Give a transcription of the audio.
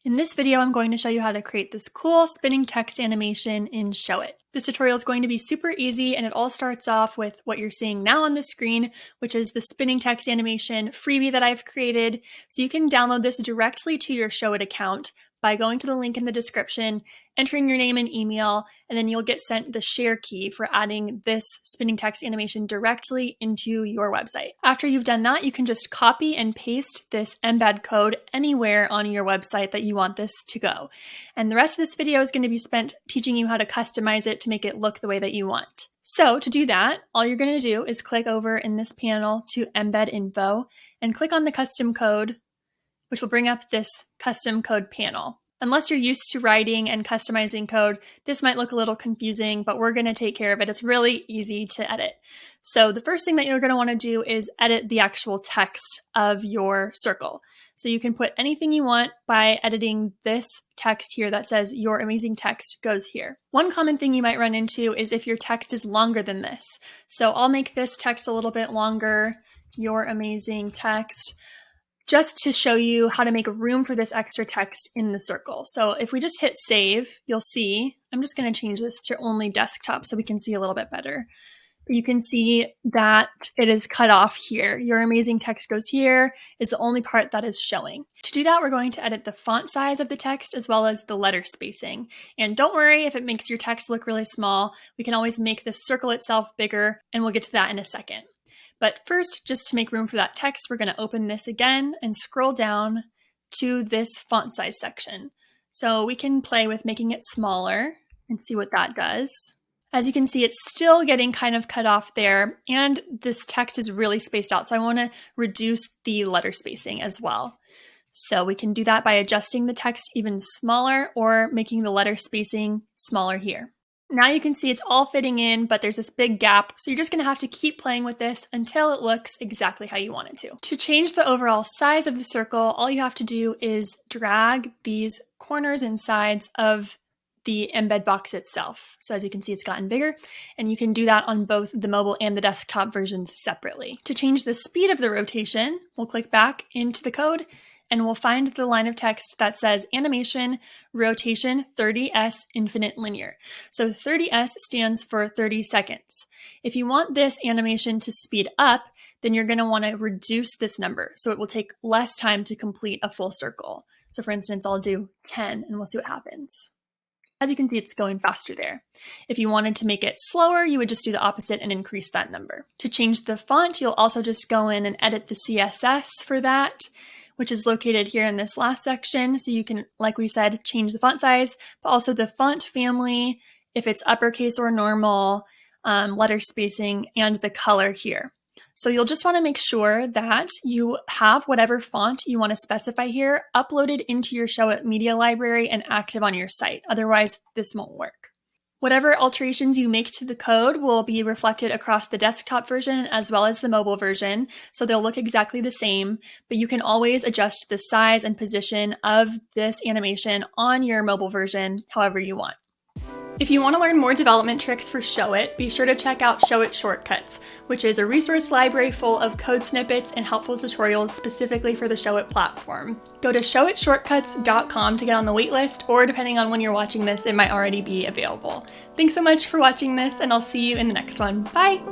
In this video, I'm going to show you how to create this cool spinning text animation in SHOWIT. This tutorial is going to be super easy, and it all starts off with what you're seeing now on the screen, which is the spinning text animation freebie that I've created. So you can download this directly to your SHOWIT account by going to the link in the description, entering your name and email, and then you'll get sent the share key for adding this spinning text animation directly into your website. After you've done that, you can just copy and paste this embed code anywhere on your website that you want this to go. And the rest of this video is going to be spent teaching you how to customize it to make it look the way that you want. So to do that, all you're going to do is click over in this panel to Embed Info and click on the custom code, which will bring up this custom code panel. Unless you're used to writing and customizing code, this might look a little confusing, but we're going to take care of it. It's really easy to edit. So the first thing that you're going to want to do is edit the actual text of your circle. So you can put anything you want by editing this text here that says "Your amazing text goes here." One common thing you might run into is if your text is longer than this. So I'll make this text a little bit longer, "Your amazing text," just to show you how to make room for this extra text in the circle. So if we just hit save, you'll see, I'm just going to change this to only desktop so we can see a little bit better. But you can see that it is cut off here. "Your amazing text goes here" is the only part that is showing. To do that, we're going to edit the font size of the text as well as the letter spacing. And don't worry if it makes your text look really small. We can always make the circle itself bigger, and we'll get to that in a second. But first, just to make room for that text, we're going to open this again and scroll down to this font size section. So we can play with making it smaller and see what that does. As you can see, it's still getting kind of cut off there, and this text is really spaced out. So I want to reduce the letter spacing as well. So we can do that by adjusting the text even smaller or making the letter spacing smaller here. Now you can see it's all fitting in, but there's this big gap. So you're just going to have to keep playing with this until it looks exactly how you want it to. To change the overall size of the circle, all you have to do is drag these corners and sides of the embed box itself. So as you can see, it's gotten bigger, and you can do that on both the mobile and the desktop versions separately. To change the speed of the rotation, we'll click back into the code, and we'll find the line of text that says animation rotation 30s infinite linear. So 30s stands for 30 seconds. If you want this animation to speed up, then you're going to want to reduce this number so it will take less time to complete a full circle. So for instance, I'll do 10 and we'll see what happens. As you can see, it's going faster there. If you wanted to make it slower, you would just do the opposite and increase that number. To change the font, you'll also just go in and edit the CSS for that, which is located here in this last section. So you can, like we said, change the font size, but also the font family, if it's uppercase or normal, letter spacing, and the color here. So you'll just want to make sure that you have whatever font you want to specify here uploaded into your SHOWIT media library and active on your site. Otherwise, this won't work. Whatever alterations you make to the code will be reflected across the desktop version as well as the mobile version, so they'll look exactly the same, but you can always adjust the size and position of this animation on your mobile version however you want. If you want to learn more development tricks for SHOWIT, be sure to check out SHOWIT Shortcuts, which is a resource library full of code snippets and helpful tutorials specifically for the SHOWIT platform. Go to showitshortcuts.com to get on the waitlist, or depending on when you're watching this, it might already be available. Thanks so much for watching this, and I'll see you in the next one. Bye!